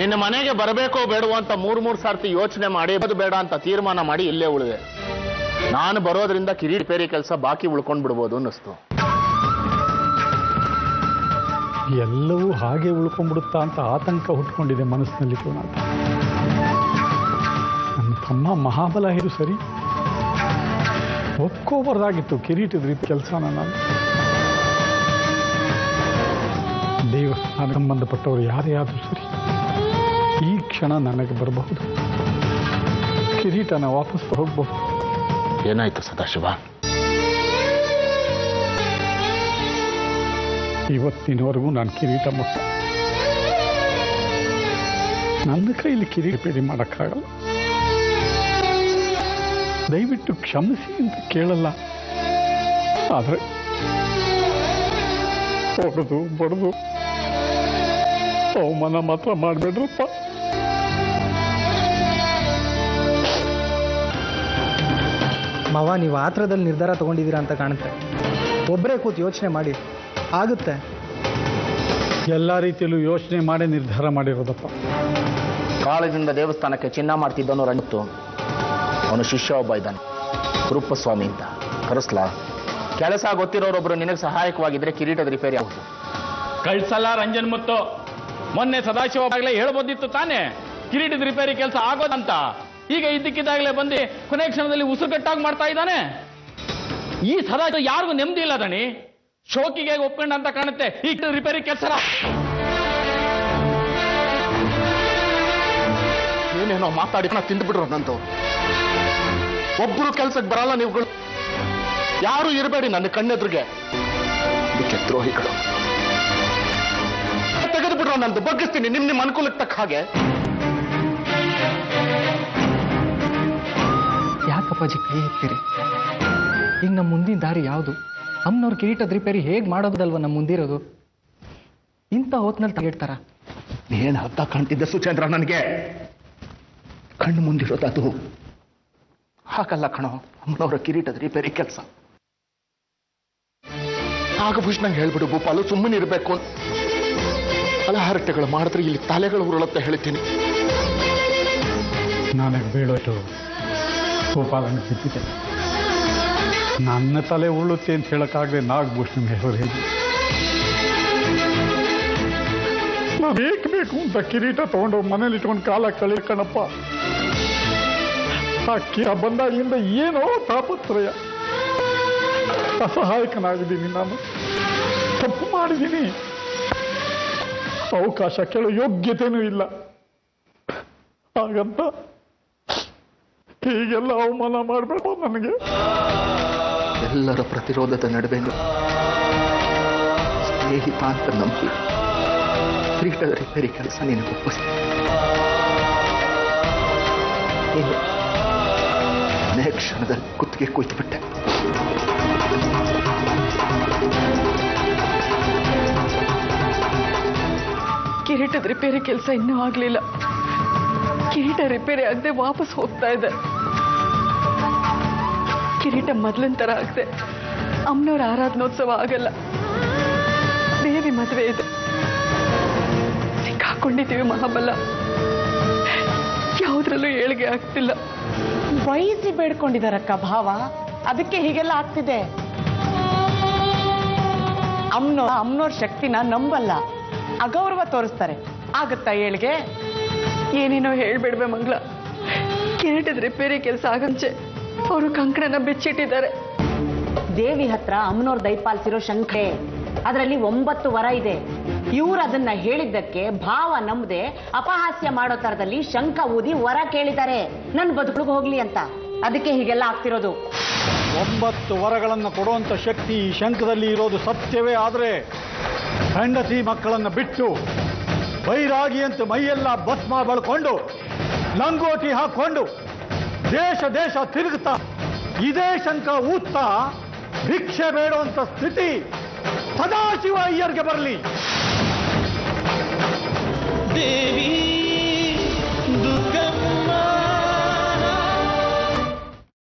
ನಿನ್ನ ಮನೆಗೆ ಬರಬೇಕೋ ಬೇಡವೋ ಅಂತ ಮೂರು ಸಾರ್ತಿ ಯೋಚನೆ ಮಾಡಿ ಅದು ಬೇಡ ಅಂತ ತೀರ್ಮಾನ ಮಾಡಿ ಇಲ್ಲೇ ಉಳಿದೆ. ನಾನು ಬರೋದ್ರಿಂದ ಕಿರೀಟ ರಿಪೇರಿ ಕೆಲಸ ಬಾಕಿ ಉಳ್ಕೊಂಡ್ ಬಿಡ್ಬೋದು ಅನ್ನಿಸ್ತು. ಎಲ್ಲವೂ ಹಾಗೆ ಉಳ್ಕೊಂಡ್ಬಿಡುತ್ತಾ ಅಂತ ಆತಂಕ ಹುಟ್ಕೊಂಡಿದೆ ಮನಸ್ಸಿನಲ್ಲಿ. ನನ್ನ ತಮ್ಮ ಮಹಾಬಲ ಇದು ಸರಿ, ಒಪ್ಕೋಬಾರ್ದಾಗಿತ್ತು ಕಿರೀಟದ ರೀತಿ ಕೆಲಸನ. ನಾನು ದೇವಸ್ಥಾನ ಸಂಬಂಧಪಟ್ಟವರು ಯಾರೇ ಆದರೂ ಸರಿ, ಈ ಕ್ಷಣ ನನಗೆ ಬರಬಹುದು, ಕಿರೀಟನ ವಾಪಸ್ ಹೋಗಬಹುದು. ಏನಾಯ್ತು ಸದಾಶಿವ? ಇವತ್ತಿನವರೆಗೂ ನಾನು ಕಿರೀಟ ಮುಟ್ಟ, ನನ್ನ ಕೈಲಿ ಕಿರೀಟ ರಿಪೇರಿ ಮಾಡೋಕ್ಕಾಗಲ್ಲ. ದಯವಿಟ್ಟು ಕ್ಷಮಿಸಿ ಅಂತ ಕೇಳಲ್ಲ, ಆದರೆ ಹೊಡೆದು ಬಡ್ದು ಅವಮಾನ ಮಾತ್ರ ಮಾಡಬೇಡ್ರಪ್ಪ. ಮಾವ, ನೀವು ಆತ್ರದಲ್ಲಿ ನಿರ್ಧಾರ ತಗೊಂಡಿದ್ದೀರಾ ಅಂತ ಕಾಣುತ್ತೆ. ಒಬ್ಬರೇ ಕೂತು ಯೋಚನೆ ಮಾಡಿ, ಆಗುತ್ತೆ. ಎಲ್ಲ ರೀತಿಯಲ್ಲೂ ಯೋಚನೆ ಮಾಡಿ ನಿರ್ಧಾರ ಮಾಡಿರೋದಪ್ಪ. ಕಾಳಜಿಂದ ದೇವಸ್ಥಾನಕ್ಕೆ ಚಿನ್ನ ಮಾಡ್ತಿದ್ದವನು ರಂಜಿತ್ತು. ಅವನು ಶಿಷ್ಯ ಒಬ್ಬ ಇದ್ದಾನೆ, ರೂಪಸ್ವಾಮಿ ಅಂತ. ಕರೆಸ್ಲಾ? ಕೆಲಸ ಗೊತ್ತಿರೋರೊಬ್ರು ನಿನಗೆ ಸಹಾಯಕವಾಗಿದ್ರೆ ಕಿರೀಟದ ರಿಪೇರಿ ಆಗುತ್ತೆ. ಕಳ್ಸಲ್ಲ ರಂಜನ್ ಮುತ್ತು. ಮೊನ್ನೆ ಸದಾಶಿವ ಆಗ್ಲೇ ಹೇಳ್ಬೋದಿತ್ತು ತಾನೇ ಕಿರೀಟದ ರಿಪೇರಿ ಕೆಲಸ ಆಗೋದಂತ. ಈಗ ಇದ್ದಕ್ಕಿದ್ದಾಗಲೇ ಬಂದು ಕೊನೆ ಕ್ಷಣದಲ್ಲಿ ಉಸಿರುಗಟ್ಟಾಗಿ ಮಾಡ್ತಾ ಇದ್ದಾನೆ. ಈ ಸದಾಶಿವ ಯಾರಿಗೂ ನೆಮ್ಮದಿ ಇಲ್ಲ ದಣಿ. ಶೋಕಿಗೆ ಒಪ್ಕೊಂಡ ಅಂತ ಕಾಣುತ್ತೆ ಈ ರಿಪೇರಿ ಕೆಲಸ. ಏನೇನೋ ಮಾತಾಡಿ ತಿಂದುಬಿಟ್ರು ನಂತು. ಒಬ್ರು ಕೆಲ್ಸಕ್ಕೆ ಬರಲ್ಲ ನೀವುಗಳು, ಯಾರು ಇರಬೇಡಿ ನನ್ನ ಕಣ್ಣೆದ್ರಿಗೆ. ಇದಕ್ಕೆ ದ್ರೋಹಿಗಳು. ತೆಗೆದುಬಿಟ್ರು ನಂದು, ಬಗ್ಗಿಸ್ತೀನಿ ನಿಮ್ಮ ಅನುಕೂಲಕ್ಕೆ ತಕ್ಕ ಹಾಗೆ. ಯಾಕಪ್ಪಾಜಿ ಕೈ ಎತ್ತೀರಿ? ಈಗ ನಮ್ಮ ಮುಂದಿನ ದಾರಿ ಯಾವುದು? ಅಮ್ಮನವ್ರ ಕಿರೀಟದ ರಿಪೇರಿ ಹೇಗೆ ಮಾಡೋದಲ್ವ ನಮ್ಮ ಮುಂದಿರೋದು? ಇಂಥ ಹೊತ್ನಲ್ಲಿ ತಗೆಡ್ತಾರ? ಏನ್ ಹತ್ತ ಕಾಣ್ತಿದ್ದೆ ಸುಚೇಂದ್ರ ನನಗೆ? ಕಣ್ಣು ಮುಂದಿರೋದು ಅದು ಹಾಗಲ್ಲ ಕಣೋ. ಅಮ್ಮನವರ ಕಿರೀಟದ ರಿಪೇರಿ ಕೆಲಸ ನಾಗಭೂಷಣಂಗೆ ಹೇಳ್ಬಿಡು ಭೂಪಾಲು, ಸುಮ್ಮನೆ ಇರಬೇಕು. ಹಲಹರಟೆಗಳು ಮಾಡಿದ್ರೆ ಇಲ್ಲಿ ತಲೆಗಳು ಉರುಳತ್ತೆ ಹೇಳ್ತೀನಿ. ನನಗೆ ಬೀಳೋದು ಗೋಪಾಲನ ಬಿದ್ದಿದೆ. ನನ್ನ ತಲೆ ಉರುಳುತ್ತೆ ಅಂತ ಹೇಳಕ್ಕಾಗದೆ ನಾಗಭೂಷಣ ಹೇಳೋರು ಹೇಳಿ ಬೇಕು ಅಂತ ಕಿರೀಟ ತಗೊಂಡು ಮನೇಲಿ ಇಟ್ಕೊಂಡು ಕಾಲ ಕಳೀಕಣಪ್ಪ. ಆ ಬಂದಾಗಿಂದ ಏನೋ ತಾಪತ್ರಯ. ಅಸಹಾಯಕನಾಗಿದ್ದೀನಿ ನಾನು, ತಪ್ಪು ಮಾಡಿದ್ದೀನಿ. ಅವಕಾಶ ಕೇಳೋ ಯೋಗ್ಯತೆನೂ ಇಲ್ಲ. ಹಾಗಂತ ಹೀಗೆಲ್ಲ ಅವಮಾನ ಮಾಡಬೇಡ ನನಗೆ. ಎಲ್ಲರ ಪ್ರತಿರೋಧದ ನಡುವೆನೂ ಸ್ನೇಹಿತ ಅಂತ ನಂಬಿ ಕಿರೀಟದ ರಿಪೇರಿ ಕೆಲಸ ನೀನು ಒಪ್ಪಿಸ್ತೀನಿ. ಅನೇಕ ಕ್ಷಣದಲ್ಲಿ ಕುತ್ತಿಗೆ ಕುಯ್ತು ಬಿಟ್ಟೆ. ಕಿರೀಟದ ರಿಪೇರಿ ಕೆಲಸ ಇನ್ನೂ ಆಗ್ಲಿಲ್ಲ. ಕಿರೀಟ ರಿಪೇರಿ ಆಗದೆ ವಾಪಸ್ ಹೋಗ್ತಾ ಇದೆ. ಕಿರೀಟ ಮೊದಲಿನ ತರ ಆಗದೆ ಅಮ್ಮನವ್ರ ಆರಾಧನೋತ್ಸವ ಆಗಲ್ಲ. ದೇವಿ ಮದುವೆ ಇದೆ. ಸಿಕ್ಕಾಕೊಂಡಿದ್ದೀವಿ ಮಹಾಬಲ. ಯಾವುದ್ರಲ್ಲೂ ಏಳಿಗೆ ಆಗ್ತಿಲ್ಲ. ವಯಸ್ಸಿ ಬೇಡ್ಕೊಂಡಿದಾರಕ್ಕ ಭಾವ, ಅದಕ್ಕೆ ಹೀಗೆಲ್ಲ ಆಗ್ತಿದೆ. ಅಮ್ಮನವ್ರ ಶಕ್ತಿನ ನಂಬಲ್ಲ, ಅಗೌರವ ತೋರಿಸ್ತಾರೆ. ಆಗುತ್ತಾ ಏಳಿಗೆ? ಏನೇನೋ ಹೇಳ್ಬೇಡ್ವೆ ಮಂಗ್ಲ. ಕಿರೀಟದ ರಿಪೇರಿ ಕೆಲಸ ಆಗಂಚೆ ಅವರು ಕಂಕಣನ ಬಿಚ್ಚಿಟ್ಟಿದ್ದಾರೆ. ದೇವಿ ಹತ್ರ ಅಮ್ಮನವ್ರ ದಯಪಾಲಿಸಿರೋ ಶಂಖೆ, ಅದರಲ್ಲಿ 9 ವರ ಇದೆ. ಇವ್ರು ಅದನ್ನ ಹೇಳಿದ್ದಕ್ಕೆ ಭಾವ ನಂಬದೆ ಅಪಹಾಸ್ಯ ಮಾಡೋ ತರದಲ್ಲಿ ಶಂಖ ಊದಿ ವರ ಕೇಳಿದ್ದಾರೆ, ನನ್ನ ಬದುಕಿಗೆ ಹೋಗ್ಲಿ ಅಂತ. ಅದಕ್ಕೆ ಹೀಗೆಲ್ಲ ಆಗ್ತಿರೋದು. 9 ವರಗಳನ್ನು ಕೊಡುವಂತ ಶಕ್ತಿ ಈ ಶಂಖದಲ್ಲಿ ಇರೋದು ಸತ್ಯವೇ ಆದರೆ, ಹೆಂಡತಿ ಮಕ್ಕಳನ್ನು ಬಿಟ್ಟು ಬೈರಾಗಿ ಅಂತ ಮೈಯೆಲ್ಲ ಭಸ್ಮ ಬಳ್ಕೊಂಡು ಲಂಗೋಟಿ ಹಾಕೊಂಡು ದೇಶ ದೇಶ ತಿರುಗುತ್ತಾ ಇದೇ ಶಂಖ ಊದ್ತಾ ಭಿಕ್ಷೆ ಬೇಡುವಂತ ಸ್ಥಿತಿ ಸದಾಶಿವ ಅಯ್ಯರ್ಗೆ ಬರಲಿ. ದೇವಿ